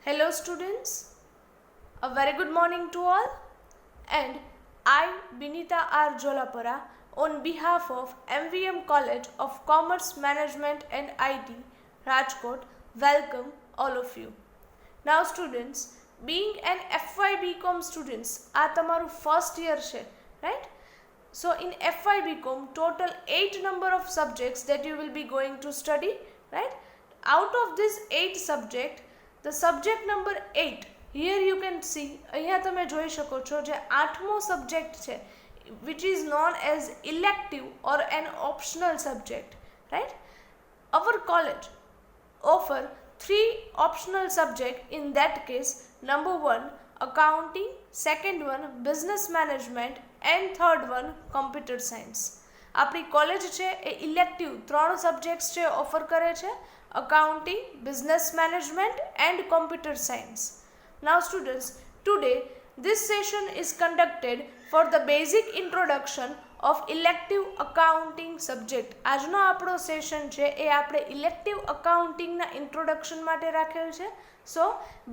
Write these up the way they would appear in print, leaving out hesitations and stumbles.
Hello students, a very good morning to all, and I, Binita R. Jolapura, on behalf of MVM College of Commerce Management and IT, Rajkot, welcome all of you. Now students, being an FY BCom students, આ તમારું first year છે, right? So in FY BCom, total 8 number of subjects that you will be going to study, right? Out of this 8 subject, the subject number 8, here you can see, અહીંયા તમે જોઈ શકો છો જે 8મો subject છે, which is known as elective or an optional subject, right? Our college offer 3 optional subjects. In that case, number 1 accounting, second one business management and third one computer science. આપણી college છે એ elective 3 subjects છે offer કરે છે, accounting, business management and computer science. Now students, today this session is conducted for the basic introduction of elective accounting subject. આજનો આપણો session છે એ આપણે elective અકાઉન્ટિંગના introduction માટે રાખેલ છે. સો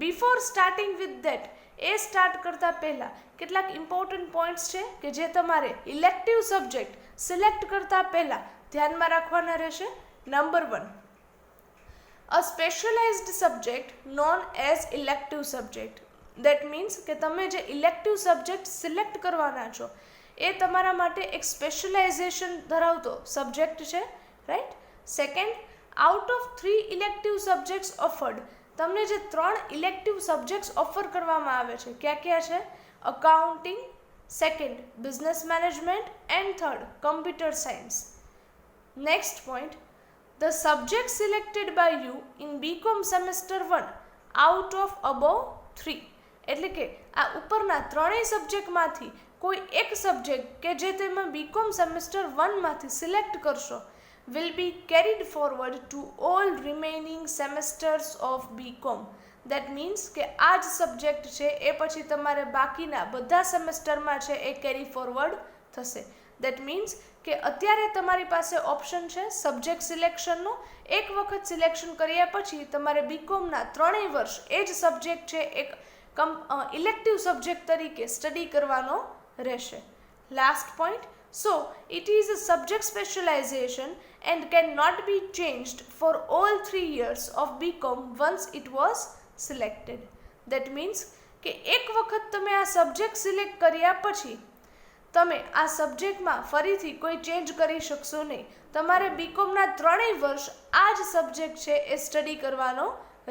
before starting with that, A start કરતા પહેલાં કેટલાક ઇમ્પોર્ટન્ટ પોઈન્ટ્સ છે કે જે તમારે ઇલેક્ટિવ સબ્જેક્ટ સિલેક્ટ કરતા પહેલાં ધ્યાનમાં રાખવાના રહેશે. Number 1, a specialized subject known as elective subject. That means કે તમે જે ઇલેક્ટિવ સબ્જેક્ટ સિલેક્ટ કરવાના છો એ તમારા માટે એક સ્પેશિયલાઇઝેશન ધરાવતો સબ્જેક્ટ છે, right? Second, out of 3 elective subjects offered, તમને જે 3 ઇલેક્ટિવ સબ્જેક્ટ્સ ઓફર કરવામાં આવે છે, ક્યાં ક્યાં છે? Accounting, second business management and third computer science. Next point, the subject selected by you in BCom semester 1 out of above 3. એટલે કે આ ઉપરના ત્રણેય સબ્જેક્ટમાંથી કોઈ એક સબ્જેક્ટ કે જે તમે BCom semester 1 માંથી સિલેક્ટ કરશો will be carried forward to all remaining semesters of BCom. That means કે આ જ સબ્જેક્ટ છે એ પછી તમારે બાકીના બધા સેમેસ્ટરમાં છે એ કેરી ફોરવર્ડ થશે. દેટ મીન્સ કે અત્યારે તમારી પાસે ઓપ્શન છે સબ્જેક્ટ સિલેક્શનનો. એક વખત સિલેક્શન કર્યા પછી તમારે બીકોમના 3 વર્ષ એ જ સબ્જેક્ટ છે એક ઇલેક્ટિવ સબ્જેક્ટ તરીકે સ્ટડી કરવાનો રહેશે. Last point, so it is a subject specialization and can not be changed for all 3 years of BCom once it was selected. That means કે એક વખત તમે આ સબ્જેક્ટ સિલેક્ટ કર્યા પછી તમે આ સબ્જેક્ટમાં ફરીથી કોઈ ચેન્જ કરી શકશો નહીં. તમારે બીકોમના 3 વર્ષ આ જ સબ્જેક્ટ છે એ સ્ટડી કરવાનો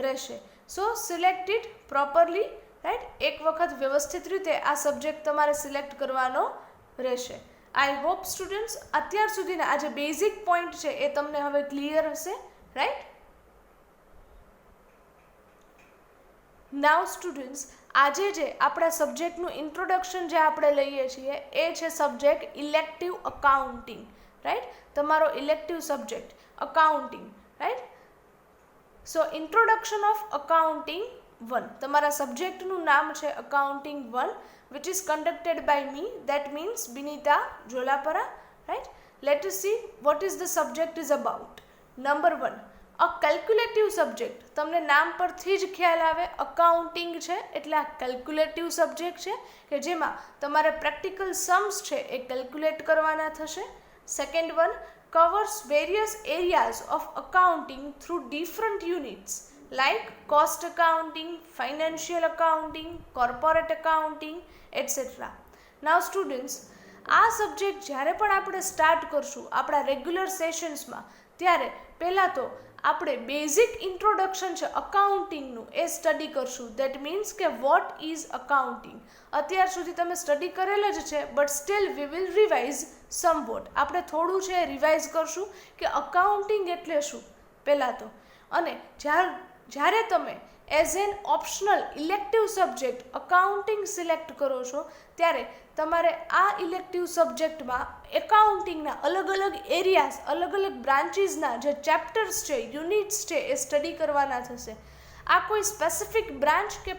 રહેશે. સો સિલેક્ટ ઇટ પ્રોપરલી, રાઈટ? એક વખત વ્યવસ્થિત રીતે આ સબ્જેક્ટ તમારે સિલેક્ટ કરવાનો રહેશે. આઈ હોપ સ્ટુડન્ટ્સ અત્યાર સુધીના આ જે બેઝિક પોઈન્ટ છે એ તમને હવે ક્લિયર હશે, રાઈટ? નાઉ સ્ટુડન્ટ્સ, આજે જે આપણા સબ્જેક્ટનું ઇન્ટ્રોડક્શન જે આપણે લઈએ છીએ એ છે સબ્જેક્ટ ઇલેક્ટિવ અકાઉન્ટિંગ, રાઈટ? તમારો elective subject accounting, right? So introduction of accounting 1, તમારા સબ્જેક્ટનું નામ છે accounting 1, which is conducted by me, that means Binita Jolapura, right? Let us see what is the subject is about. Number 1, a calculative subject. તમને નામ પરથી જ ખ્યાલ આવે accounting છે એટલે આ કેલ્ક્યુલેટિવ સબ્જેક્ટ છે કે જેમાં તમારે પ્રેક્ટિકલ સમ્સ છે એ કેલ્ક્યુલેટ કરવાના થશે. Second one, covers various areas of accounting through different units like cost accounting, financial accounting, corporate accounting, etc. Now students, આ સબ્જેક્ટ જ્યારે પણ આપણે સ્ટાર્ટ કરશું આપણા રેગ્યુલર સેશન્સમાં ત્યારે પહેલાં તો આપણે બેઝિક ઇન્ટ્રોડક્શન છે અકાઉન્ટિંગનું એ સ્ટડી કરશું. દેટ મીન્સ કે વોટ ઇઝ અકાઉન્ટિંગ. અત્યાર સુધી તમે સ્ટડી કરેલ જ છે but still we will revise somewhat. આપણે થોડું છે રિવાઇઝ કરશું કે અકાઉન્ટિંગ એટલે શું પહેલાં તો. અને જ્યારે તમે as an optional elective subject accounting select કરો છો ત્યારે તમારે આ ઇલેક્ટિવ સબ્જેક્ટમાં એકાઉન્ટિંગના અલગ અલગ એરિયાઝ, અલગ અલગ બ્રાન્ચીસના જે ચેપ્ટર્સ છે, યુનિટ્સ છે એ સ્ટડી કરવાના થશે. આ કોઈ સ્પેસિફિક બ્રાન્ચ કે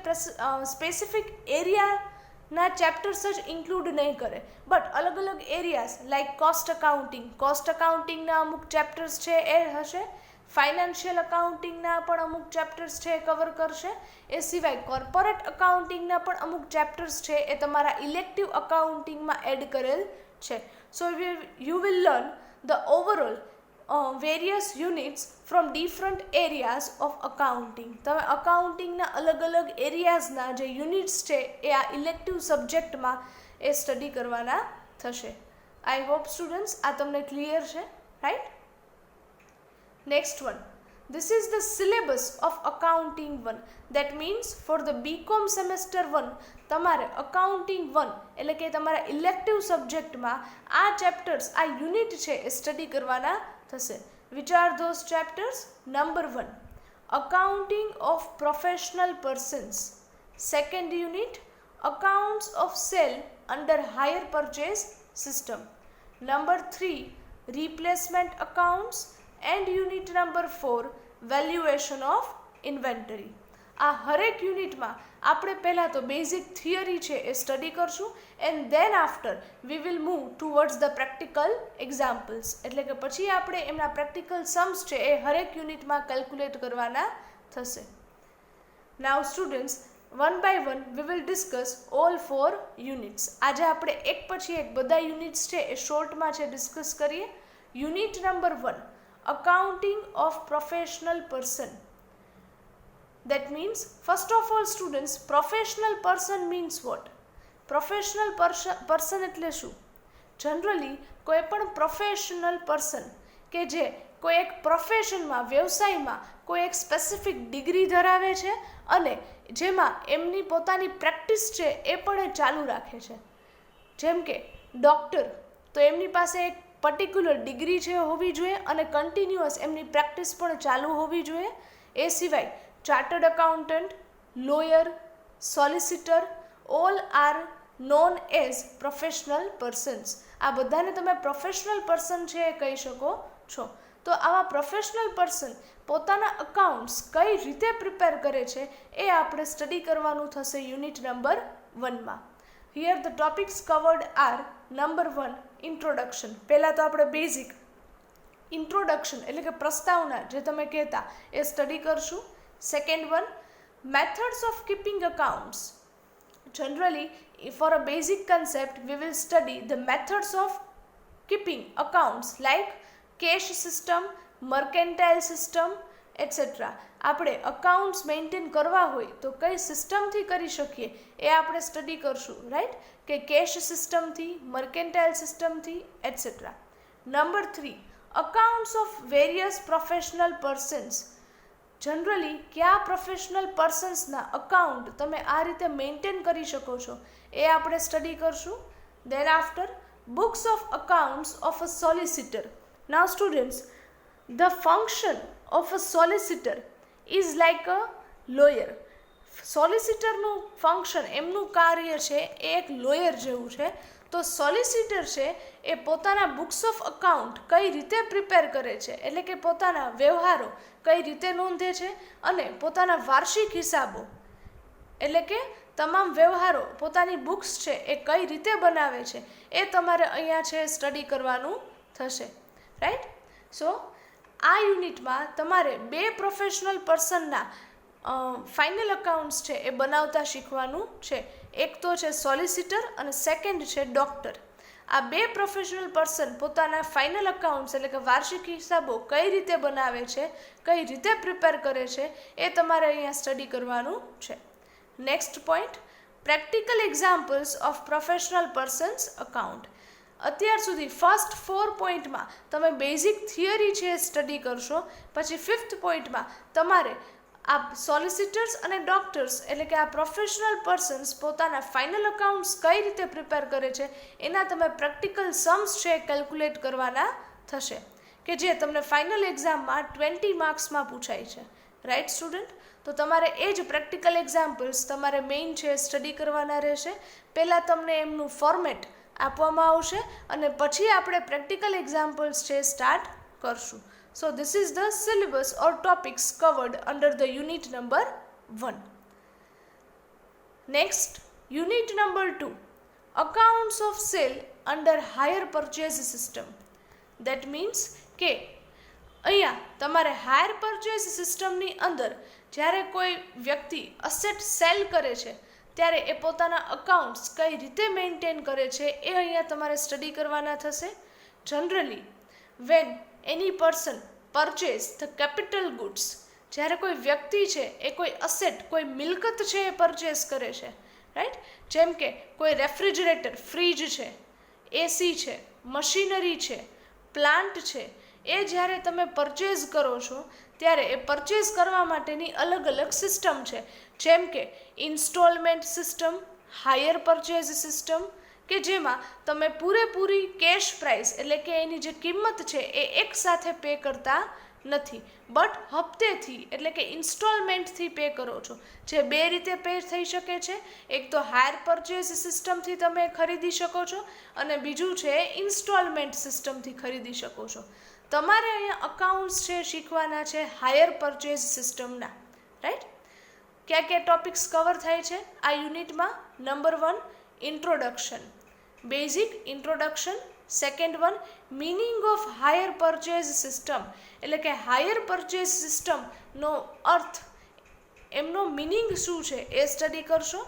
સ્પેસિફિક એરિયાના ચેપ્ટર્સ જ ઇન્ક્લુડ નહીં કરે બટ અલગ અલગ એરિયાઝ લાઇક કોસ્ટ અકાઉન્ટિંગના અમુક ચેપ્ટર્સ છે એ હશે. ફાઇનાન્શિયલ અકાઉન્ટિંગના પણ અમુક ચેપ્ટર્સ છે એ કવર કરશે. એ સિવાય કોર્પોરેટ અકાઉન્ટિંગના પણ અમુક ચેપ્ટર્સ છે એ તમારા ઇલેક્ટિવ અકાઉન્ટિંગમાં એડ કરેલ છે. So you will learn the overall various units from different areas of accounting. તમે અકાઉન્ટિંગના અલગ અલગ એરિયાઝના જે યુનિટ્સ છે એ આ ઇલેક્ટિવ સબ્જેક્ટમાં એ સ્ટડી કરવાના થશે. આઈ હોપ સ્ટુડન્ટ્સ આ તમને ક્લિયર છે, right? Next one, this is the syllabus of accounting 1. that means for the BCom semester 1 તમારે accounting 1 એટલે કે તમારા ઇલેક્ટિવ સબ્જેક્ટમાં આ ચેપ્ટર્સ, આ યુનિટ છે એ સ્ટડી કરવાના થશે. which are those chapters? Number 1, accounting of professional persons. Second unit, accounts of sale under hire purchase system. Number 3, replacement accounts. And unit number 4, valuation of inventory. આ હરેક યુનિટમાં આપણે પહેલાં તો બેઝિક થિયરી છે એ સ્ટડી કરશું and then after we will move towards the practical examples. એટલે કે પછી આપણે એમના પ્રેક્ટિકલ સમ્સ છે એ હરેક યુનિટમાં કેલ્ક્યુલેટ કરવાના થશે. Now students, one by one we will discuss all 4 units. આજે આપણે એક પછી એક બધા યુનિટ્સ છે એ શોર્ટમાં છે ડિસ્કસ કરીએ. Unit number 1, accounting of professional person. That means, first of all students, professional person means what? Professional person એટલે શું? જનરલી કોઈ પણ પ્રોફેશનલ પર્સન કે જે કોઈ એક પ્રોફેશનમાં, વ્યવસાયમાં કોઈ એક સ્પેસિફિક ડિગ્રી ધરાવે છે અને જેમાં એમની પોતાની પ્રેક્ટિસ છે એ પણ એ ચાલુ રાખે છે. જેમ કે ડૉક્ટર, તો એમની પાસે એક પર્ટિક્યુલર ડિગ્રી છે હોવી જોઈએ અને કન્ટિન્યુઅસ એમની પ્રેક્ટિસ પણ ચાલુ હોવી જોઈએ. એ સિવાય chartered accountant, lawyer, solicitor, all are known as professional persons. આ બધાને તમે પ્રોફેશનલ પર્સન છે એ કહી શકો છો. તો આવા પ્રોફેશનલ પર્સન પોતાના અકાઉન્ટ્સ કઈ રીતે પ્રિપેર કરે છે એ આપણે સ્ટડી કરવાનું થશે યુનિટ નંબર 1માં. Here the topics covered are number 1, introduction. પહેલાં તો આપણે બેઝિક ઇન્ટ્રોડક્શન એટલે કે પ્રસ્તાવના જે તમે કહેતા એ સ્ટડી કરશું. Second one, methods of keeping accounts. Generally for a basic concept we will study the methods of keeping accounts like cash system, mercantile system etcetera. આપણે અકાઉન્ટ્સ મેન્ટેન કરવા હોય તો કઈ સિસ્ટમથી કરી શકીએ એ આપણે સ્ટડી કરશું, રાઈટ? કે કેશ સિસ્ટમથી, મર્કેન્ટાઇલ સિસ્ટમથી etcetera. Number 3, accounts of various professional persons. Generally કયા પ્રોફેશનલ પર્સન્સના અકાઉન્ટ તમે આ રીતે મેન્ટેન કરી શકો છો એ આપણે સ્ટડી કરશું. Then after, books of accounts of a solicitor. Now students, the function of a solicitor is like a lawyer. સોલિસિટરનું ફંક્શન, એમનું કાર્ય છે એ એક લોયર જેવું છે. તો સોલિસિટર છે એ પોતાના બુક્સ ઓફ અકાઉન્ટ કઈ રીતે પ્રિપેર કરે છે, એટલે કે પોતાના વ્યવહારો કઈ રીતે નોંધે છે અને પોતાના વાર્ષિક હિસાબો એટલે કે તમામ વ્યવહારો, પોતાની બુક્સ છે એ કઈ રીતે બનાવે છે એ તમારે અહીંયા છે સ્ટડી કરવાનું થશે, રાઈટ? સો આ યુનિટમાં તમારે 2 પ્રોફેશનલ પર્સનના ફાઇનલ અકાઉન્ટ્સ છે એ બનાવતા શીખવાનું છે. એક તો છે સોલિસિટર અને સેકન્ડ છે ડૉક્ટર. આ 2 પ્રોફેશનલ પર્સન પોતાના ફાઇનલ અકાઉન્ટ્સ એટલે કે વાર્ષિક હિસાબો કઈ રીતે બનાવે છે, કઈ રીતે પ્રિપેર કરે છે એ તમારે અહીંયા સ્ટડી કરવાનું છે. Next point, practical examples of professional persons account. અત્યાર સુધી ફર્સ્ટ 4 પોઈન્ટમાં તમે બેઝિક થિયરી છે સ્ટડી કરશો. પછી 5th પોઈન્ટમાં તમારે આ સોલિસિટર્સ અને ડૉક્ટર્સ એટલે કે આ પ્રોફેશનલ પર્સન્સ પોતાના ફાઇનલ અકાઉન્ટ્સ કઈ રીતે પ્રિપેર કરે છે એના તમે પ્રેક્ટિકલ સમ્સ છે કેલ્ક્યુલેટ કરવાના થશે, કે જે તમને ફાઇનલ એક્ઝામમાં 20 માર્ક્સમાં પૂછાય છે, રાઈટ સ્ટુડન્ટ? તો તમારે એ જ પ્રેક્ટિકલ એક્ઝામ્પલ્સ તમારે મેઇન છે સ્ટડી કરવાના રહેશે. પહેલાં તમને એમનું ફોર્મેટ આપવામાં આવશે અને પછી આપણે પ્રેક્ટિકલ એક્ઝામ્પલ્સ છે સ્ટાર્ટ કરશું. So this is the syllabus or topics covered under the unit number 1. Next, unit number 2, accounts of sale under hire purchase system. That means કે અહીંયા તમારે હાયર પરચેઝ સિસ્ટમની અંદર જ્યારે કોઈ વ્યક્તિ અસેટ સેલ કરે છે ત્યારે એ પોતાના અકાઉન્ટ્સ કઈ રીતે મેન્ટેન કરે છે એ અહીંયા તમારે સ્ટડી કરવાના થશે. Generally when any person purchase the capital goods, જ્યારે કોઈ વ્યક્તિ છે એ કોઈ અસેટ કોઈ મિલકત છે એ પરચેઝ કરે છે, રાઈટ, જેમ કે કોઈ રેફ્રિજરેટર ફ્રીજ છે, એસી છે, મશીનરી છે, પ્લાન્ટ છે, એ જ્યારે તમે પરચેઝ કરો છો ત્યારે એ પરચેઝ કરવા માટેની અલગ અલગ સિસ્ટમ છે, જેમ કે installment system, higher purchase system, કે જેમાં તમે પૂરેપૂરી કેશ પ્રાઇસ એટલે કે એની જે કિંમત છે એ એકસાથે પે કરતા નથી, બટ હપ્તેથી એટલે કે ઇન્સ્ટોલમેન્ટથી પે કરો છો. જે બે રીતે પે થઈ શકે છે, એક તો હાયર પરચેઝ સિસ્ટમથી તમે ખરીદી શકો છો અને બીજું છે ઇન્સ્ટોલમેન્ટ સિસ્ટમથી ખરીદી શકો છો. તમારે અહીંયા અકાઉન્ટ્સ છે શીખવાના છે હાયર પરચેઝ સિસ્ટમના, રાઈટ. ક્યાં ક્યાં ટોપિક્સ કવર થાય છે આ યુનિટમાં? Number 1 introduction, basic introduction. Second one meaning of higher purchase system, એટલે કે હાયર પરચેઝ સિસ્ટમનો અર્થ, એમનો મિનિંગ શું છે એ સ્ટડી કરશો.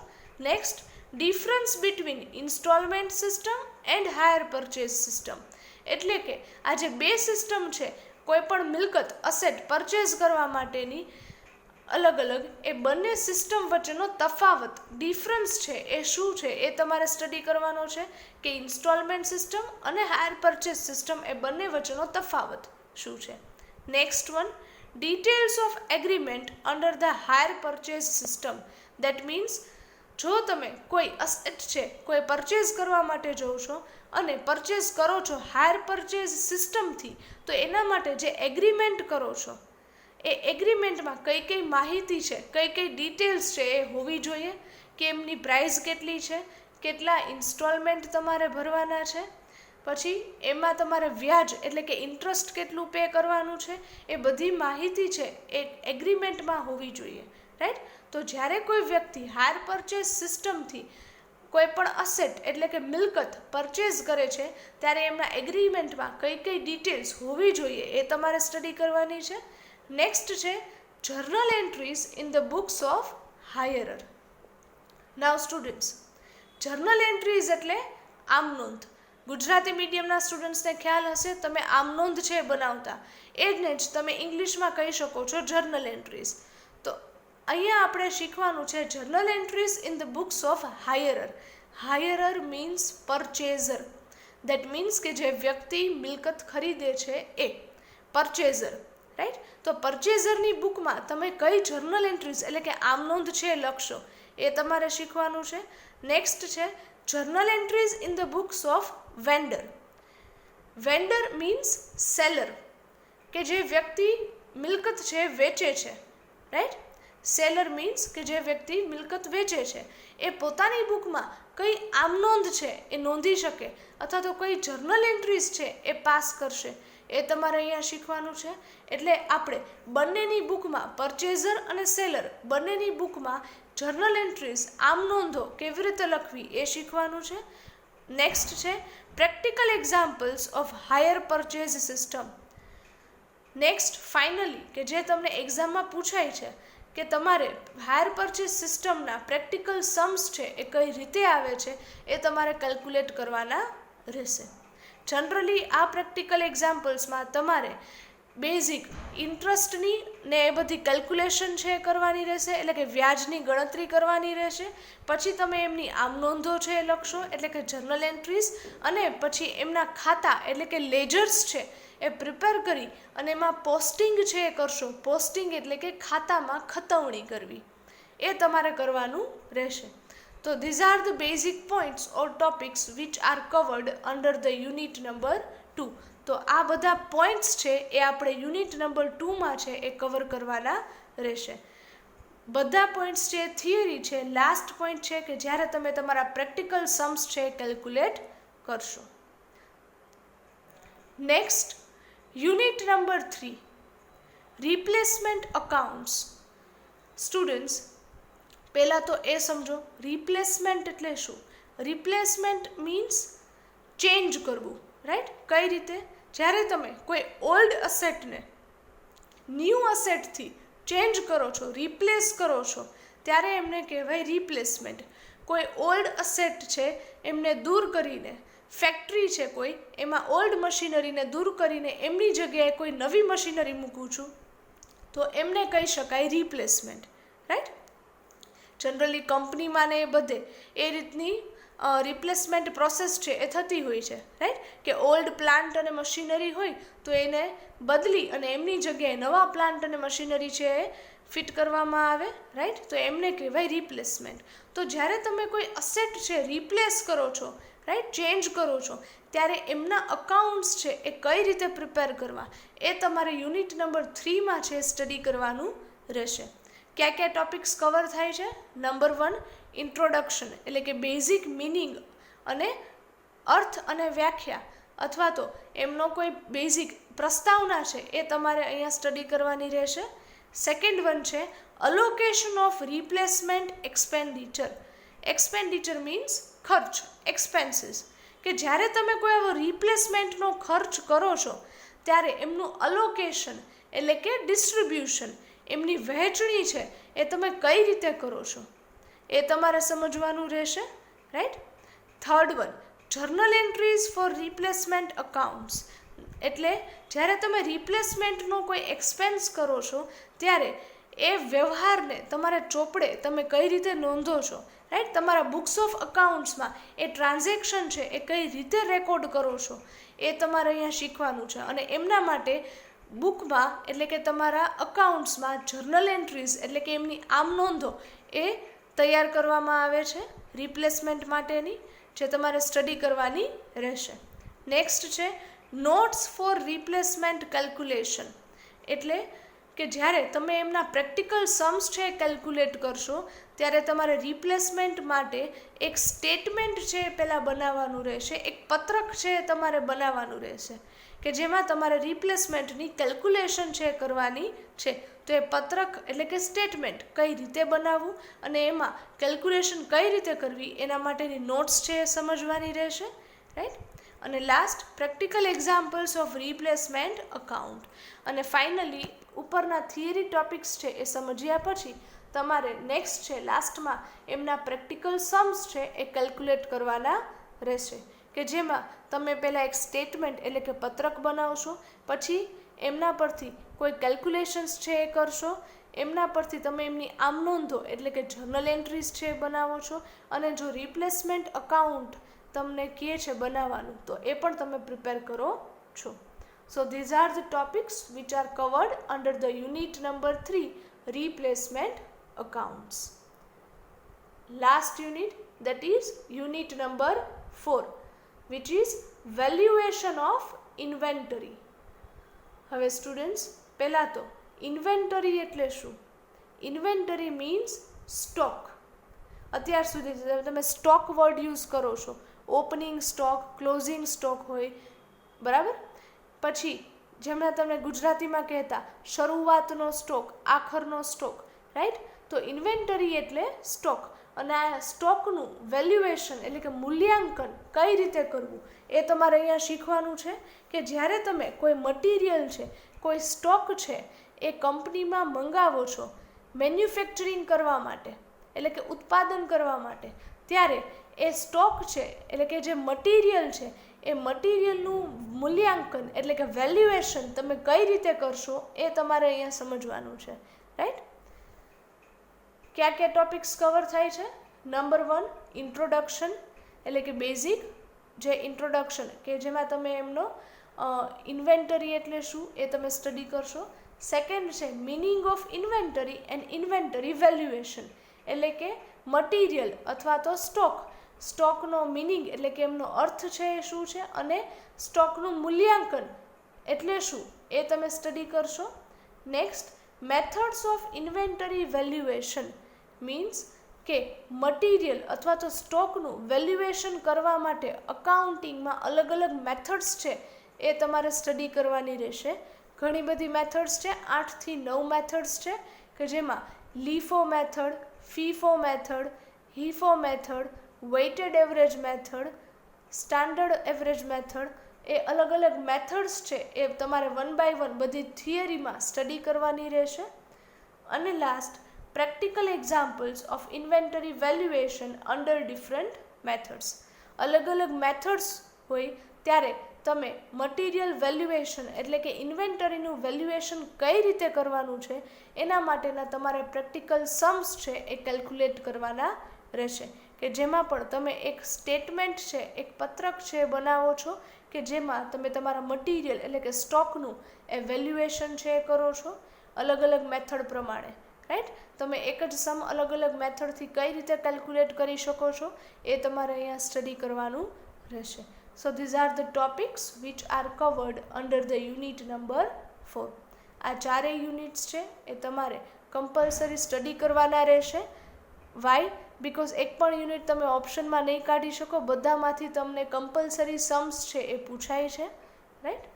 Next difference between installment system and higher purchase system, એટલે કે આ જે બે સિસ્ટમ છે કોઈ પણ મિલકત અસેટ પરચેઝ કરવા માટેની અલગ અલગ, એ બંને સિસ્ટમ વચ્ચેનો તફાવત, ડિફરન્સ છે એ શું છે એ તમારે સ્ટડી કરવાનો છે કે ઇન્સ્ટોલમેન્ટ સિસ્ટમ અને હાયર પરચેઝ સિસ્ટમ એ બંને વચ્ચેનો તફાવત શું છે. Next one details of agreement under the higher purchase system. That means જો તમે કોઈ અસેટ છે કોઈ પરચેઝ કરવા માટે જાઓ છો અને પરચેઝ કરો છો હાયર પરચેઝ સિસ્ટમથી, તો એના માટે જે એગ્રીમેન્ટ કરો છો એ એગ્રીમેન્ટમાં કઈ કઈ માહિતી છે, કઈ કઈ ડિટેલ્સ છે એ હોવી જોઈએ, કે એમની પ્રાઇસ કેટલી છે, કેટલા ઇન્સ્ટોલમેન્ટ તમારે ભરવાના છે, પછી એમાં તમારે વ્યાજ એટલે કે ઇન્ટરેસ્ટ કેટલું પે કરવાનું છે, એ બધી માહિતી છે એ એગ્રીમેન્ટમાં હોવી જોઈએ, રાઈટ. તો જ્યારે કોઈ વ્યક્તિ હાયર પરચેઝ સિસ્ટમથી કોઈ પણ અસેટ એટલે કે મિલકત પરચેઝ કરે છે ત્યારે એમના એગ્રીમેન્ટમાં કઈ કઈ ડિટેલ્સ હોવી જોઈએ એ તમારે સ્ટડી કરવાની છે. નેક્સ્ટ છે journal entries in the books of hirer. Now students, journal entries એટલે આમ નોંધ. ગુજરાતી મીડિયમના સ્ટુડન્ટ્સને ખ્યાલ હશે, તમે આમ નોંધ છે બનાવતા, એને જ તમે ઇંગ્લિશમાં કહી શકો છો જર્નલ એન્ટ્રીઝ. તો અહીંયા આપણે શીખવાનું છે journal entries in the books of hirer. Hirer means purchaser. That means કે જે વ્યક્તિ મિલકત ખરીદે છે એ પરચેઝર, રાઈટ. તો પરચેઝરની બુકમાં તમે કઈ જર્નલ એન્ટ્રીઝ એટલે કે આમ નોંધ છે લખશો એ તમારે શીખવાનું છે. નેક્સ્ટ છે journal entries in the books of vendor. Vendor means seller, કે જે વ્યક્તિ મિલકત છે વેચે છે, રાઈટ. સેલર મીન્સ કે જે વ્યક્તિ મિલકત વેચે છે એ પોતાની બુકમાં કઈ આમ નોંધ છે એ નોંધી શકે અથવા તો કઈ જર્નલ એન્ટ્રીઝ છે એ પાસ કરશે એ તમારે અહીંયા શીખવાનું છે. એટલે આપણે બંનેની બુકમાં, પરચેઝર અને સેલર બંનેની બુકમાં જર્નલ એન્ટ્રીઝ આમ નોંધો કેવી રીતે લખવી એ શીખવાનું છે. નેક્સ્ટ છે practical examples of higher purchase system. Next finally કે જે તમને એક્ઝામમાં પૂછાય છે કે તમારે હાયર પરચેઝ સિસ્ટમના પ્રેક્ટિકલ सम्स છે એ કઈ રીતે આવે છે એ તમારે કેલ્ક્યુલેટ કરવાના રહેશે. જનરલી આ પ્રેક્ટિકલ એક્ઝામ્પલ્સમાં તમારે બેઝિક ઇન્ટરેસ્ટની ને એ બધી કેલ્ક્યુલેશન છે એ કરવાની રહેશે, એટલે કે વ્યાજની ગણતરી કરવાની રહેશે. પછી તમે એમની આમ નોંધો છે એ લખશો એટલે કે જર્નલ એન્ટ્રીઝ, અને પછી એમના ખાતા એટલે કે લેજર્સ છે એ પ્રિપેર કરી અને એમાં પોસ્ટિંગ છે એ કરશો. પોસ્ટિંગ એટલે કે ખાતામાં ખતવણી કરવી, એ તમારે કરવાનું રહેશે. તો these are the basic points or topics which are covered under the unit number 2. તો આ બધા પોઈન્ટ્સ છે એ આપણે યુનિટ નંબર 2માં છે એ કવર કરવાના રહેશે. બધા પોઈન્ટ્સ છે થિયરી છે. લાસ્ટ પોઈન્ટ છે કે જ્યારે તમે તમારા પ્રેક્ટિકલ सम्स છે કેલ્ક્યુલેટ કરશો. Next unit number 3 replacement accounts. Students, પહેલાં તો એ સમજો રિપ્લેસમેન્ટ એટલે શું. રિપ્લેસમેન્ટ મીન્સ ચેન્જ કરવું, રાઈટ. કઈ રીતે? જ્યારે તમે કોઈ ઓલ્ડ અસેટને ન્યૂ અસેટથી ચેન્જ કરો છો, રિપ્લેસ કરો છો, ત્યારે એમને કહેવાય રિપ્લેસમેન્ટ. કોઈ ઓલ્ડ અસેટ છે એમને દૂર કરીને, ફેક્ટરી છે કોઈ, એમાં ઓલ્ડ મશીનરીને દૂર કરીને એમની જગ્યાએ કોઈ નવી મશીનરી મૂકું છું તો એમને કહી શકાય રિપ્લેસમેન્ટ. રાઈટ. જનરલી કંપનીમાં ને એ બધે એ રીતની રિપ્લેસમેન્ટ પ્રોસેસ છે એ થતી હોય છે. રાઈટ. કે ઓલ્ડ પ્લાન્ટ અને મશીનરી હોય તો એને બદલી અને એમની જગ્યાએ નવા પ્લાન્ટ અને મશીનરી છે એ ફિટ કરવામાં આવે. રાઈટ. તો એમને કહેવાય રિપ્લેસમેન્ટ. તો જ્યારે તમે કોઈ અસેટ છે રિપ્લેસ કરો છો, રાઈટ, ચેન્જ કરો છો, ત્યારે એમના અકાઉન્ટ્સ છે એ કઈ રીતે પ્રિપેર કરવા એ તમારે યુનિટ નંબર 3માં છે સ્ટડી કરવાનું રહેશે. ક્યાં ક્યાં ટોપિક્સ કવર થાય છે? નંબર 1 ઇન્ટ્રોડક્શન, એટલે કે બેઝિક મિનિંગ અને અર્થ અને વ્યાખ્યા અથવા તો એમનો કોઈ બેઝિક પ્રસ્તાવના છે એ તમારે અહીંયા સ્ટડી કરવાની રહેશે. સેકન્ડ વન છે allocation of replacement expenditure. Expenditure means ખર્ચ, એક્સપેન્સીસ. કે જ્યારે તમે કોઈ એવો રિપ્લેસમેન્ટનો ખર્ચ કરો છો ત્યારે એમનું અલોકેશન એટલે કે ડિસ્ટ્રીબ્યુશન, એમની વહેંચણી છે એ તમે કઈ રીતે કરો છો એ તમારે સમજવાનું રહેશે. Right. Third one journal entries for replacement accounts. એટલે જ્યારે તમે રિપ્લેસમેન્ટનો કોઈ એક્સપેન્સ કરો છો ત્યારે એ વ્યવહારને તમારે ચોપડે તમે કઈ રીતે નોંધો છો. રાઈટ. તમારા બુક્સ ઓફ અકાઉન્ટ્સમાં એ ટ્રાન્ઝેક્શન છે એ કઈ રીતે રેકોર્ડ કરો છો એ તમારે અહીંયા શીખવાનું છે. અને એમના માટે બુકમાં એટલે કે તમારા અકાઉન્ટ્સમાં જર્નલ એન્ટ્રીઝ એટલે કે એમની આમ નોંધો એ તૈયાર કરવામાં આવે છે રિપ્લેસમેન્ટ માટેની, જે તમારે સ્ટડી કરવાની રહેશે. નેક્સ્ટ છે નોટ્સ ફોર રિપ્લેસમેન્ટ કેલ્ક્યુલેશન. એટલે કે જ્યારે તમે એમના પ્રેક્ટિકલ સમ્સ છે કેલ્ક્યુલેટ કરશો ત્યારે તમારે રિપ્લેસમેન્ટ માટે એક સ્ટેટમેન્ટ છે એ પહેલાં બનાવવાનું રહેશે, એક પત્રક છે એ તમારે બનાવવાનું રહેશે કે જેમાં તમારે રિપ્લેસમેન્ટની કેલ્ક્યુલેશન છે કરવાની છે. તો એ પત્રક એટલે કે સ્ટેટમેન્ટ કઈ રીતે બનાવવું અને એમાં કેલ્ક્યુલેશન કઈ રીતે કરવી એના માટેની નોટ્સ છે એ સમજવાની રહેશે. રાઈટ. અને last practical examples of replacement account. અને ફાઇનલી ઉપરના થિયરી ટોપિક્સ છે એ સમજ્યા પછી તમારે નેક્સ્ટ છે લાસ્ટમાં એમના પ્રેક્ટિકલ સમ્સ છે એ કેલ્ક્યુલેટ કરવાના રહેશે કે જેમાં તમે પહેલાં એક સ્ટેટમેન્ટ એટલે કે પત્રક બનાવશો, પછી એમના પરથી કોઈ કેલ્ક્યુલેશન્સ છે એ કરશો, એમના પરથી તમે એમની આમ નોંધો એટલે કે જર્નલ એન્ટ્રીઝ છે એ બનાવો છો, અને જો રિપ્લેસમેન્ટ અકાઉન્ટ તમને કહે છે બનાવવાનું તો એ પણ તમે પ્રિપેર કરો છો. So these are the topics which are covered under the unit number 3 replacement accounts. Last unit, that is unit number 4, which is valuation of inventory. હવે સ્ટુડન્ટ્સ પહેલાં તો ઇન્વેન્ટરી એટલે શું? Inventory means stock. અત્યાર સુધી તમે સ્ટોક વર્ડ યુઝ કરો છો, ઓપનિંગ સ્ટોક, ક્લોઝિંગ સ્ટોક હોય, બરાબર. પછી જેમણે તમને ગુજરાતીમાં કહેતા શરૂઆતનો સ્ટોક, આખરનો સ્ટોક. રાઈટ. તો ઇન્વેન્ટરી એટલે સ્ટોક, અને આ સ્ટોકનું વેલ્યુએશન એટલે કે મૂલ્યાંકન કઈ રીતે કરવું એ તમારે અહીંયા શીખવાનું છે. કે જ્યારે તમે કોઈ મટીરિયલ છે, કોઈ સ્ટોક છે એ કંપનીમાં મંગાવો છો મેન્યુફેક્ચરિંગ કરવા માટે એટલે કે ઉત્પાદન કરવા માટે, ત્યારે એ સ્ટોક છે એટલે કે જે મટીરિયલ છે એ મટીરિયલનું મૂલ્યાંકન એટલે કે વેલ્યુએશન તમે કઈ રીતે કરશો એ તમારે અહીંયા સમજવાનું છે. રાઈટ. ક્યાં ક્યાં ટોપિક્સ કવર થાય છે? નંબર 1 ઇન્ટ્રોડક્શન એટલે કે બેઝિક જે ઇન્ટ્રોડક્શન કે જેમાં તમે એમનો ઇન્વેન્ટરી એટલે શું એ તમે સ્ટડી કરશો. સેકન્ડ છે meaning of inventory and inventory valuation એટલે કે મટીરિયલ અથવા તો સ્ટોકનો મિનિંગ એટલે કે એમનો અર્થ છે એ શું છે અને સ્ટોકનું મૂલ્યાંકન એટલે શું એ તમે સ્ટડી કરશો. Next methods of inventory valuation means કે મટીરિયલ અથવા તો સ્ટોકનું વેલ્યુએશન કરવા માટે અકાઉન્ટિંગમાં અલગ અલગ મેથડ્સ છે એ તમારે સ્ટડી કરવાની રહેશે. ઘણી બધી મેથડ્સ છે, 8 થી 9 મેથડ્સ છે કે જેમાં LIFO method, FIFO method, HIFO method, weighted average method, standard average method એ અલગ અલગ મેથડ્સ છે એ તમારે 1 બાય 1 બધી થિયરીમાં સ્ટડી કરવાની રહેશે. અને last, practical examples of inventory valuation under different methods. અલગ અલગ મેથડ્સ હોય ત્યારે તમે મટીરિયલ વેલ્યુએશન એટલે કે ઇન્વેન્ટરીનું વેલ્યુએશન કઈ રીતે કરવાનું છે એના માટેના તમારે પ્રેક્ટિકલ સમ્સ છે એ કેલ્ક્યુલેટ કરવાના રહેશે, કે જેમાં પણ તમે એક સ્ટેટમેન્ટ છે, એક પત્રક છે બનાવો છો કે જેમાં તમે તમારા મટીરિયલ એટલે કે સ્ટોકનું એ વેલ્યુએશન છે એ કરો છો અલગ અલગ મેથડ પ્રમાણે. રાઈટ, તમે એક જ સમ અલગ અલગ મેથડથી કઈ રીતે કેલ્ક્યુલેટ કરી શકો છો એ તમારે અહીંયા સ્ટડી કરવાનું રહેશે. So these are the topics which are covered under the unit number 4. આ ચારેય યુનિટ્સ છે એ તમારે કમ્પલસરી સ્ટડી કરવાના રહેશે. વાય? બિકોઝ એક પણ યુનિટ તમે ઓપ્શનમાં નહીં કાઢી શકો, બધામાંથી તમને કમ્પલસરી સમ્સ છે એ પૂછાય છે. Right,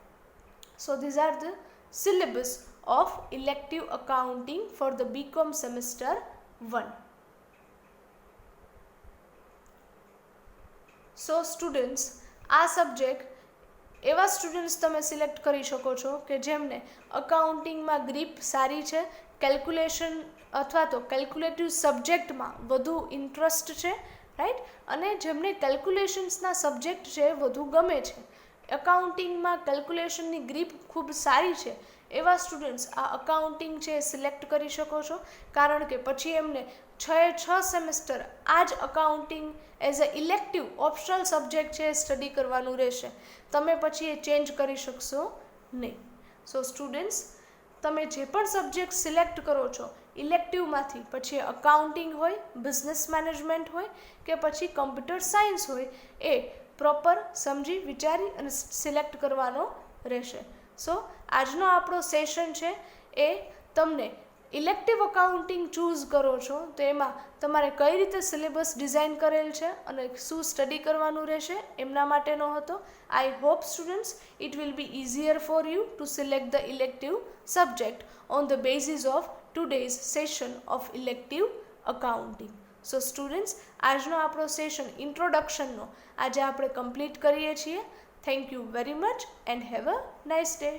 so these are the syllabus of elective accounting for the BCom semester 1. So students, આ સબ્જેક્ટ એવા સ્ટુડન્ટ્સ તમે સિલેક્ટ કરી શકો છો કે જેમને અકાઉન્ટિંગમાં ગ્રીપ સારી છે, કેલ્ક્યુલેશન અથવા તો કેલ્ક્યુલેટિવ સબ્જેક્ટમાં વધુ ઇન્ટરેસ્ટ છે. રાઈટ, અને જેમને કેલ્ક્યુલેશન્સના સબ્જેક્ટ છે વધુ ગમે છે, અકાઉન્ટિંગમાં કેલ્ક્યુલેશનની ગ્રીપ ખૂબ સારી છે, એવા સ્ટુડન્ટ્સ આ અકાઉન્ટિંગ છે એ સિલેક્ટ કરી શકો છો. કારણ કે પછી એમને 6 સેમેસ્ટર આ જ accounting as a elective optional subject છે એ સ્ટડી કરવાનું રહેશે. તમે પછી એ ચેન્જ કરી શકશો નહીં. સો સ્ટુડન્ટ્સ, તમે જે પણ સબ્જેક્ટ સિલેક્ટ કરો છો ઇલેક્ટિવમાંથી, પછી અકાઉન્ટિંગ હોય, બિઝનેસ મેનેજમેન્ટ હોય કે પછી કમ્પ્યુટર સાયન્સ હોય, એ પ્રોપર સમજી વિચારી અને સિલેક્ટ કરવાનો રહેશે. સો આજનો આપણો સેશન છે એ તમને ઇલેક્ટિવ અકાઉન્ટિંગ ચૂઝ કરો છો તો એમાં તમારે કઈ રીતે સિલેબસ ડિઝાઇન કરેલ છે અને શું સ્ટડી કરવાનું રહેશે એમના માટેનો હતો. I hope students it will be easier for you to select the elective subject on the basis of today's session of elective accounting. So students, આજનો આપણો સેશન ઇન્ટ્રોડક્શનનો આજે આપણે કમ્પ્લીટ કરીએ છીએ. Thank you very much and have a nice day.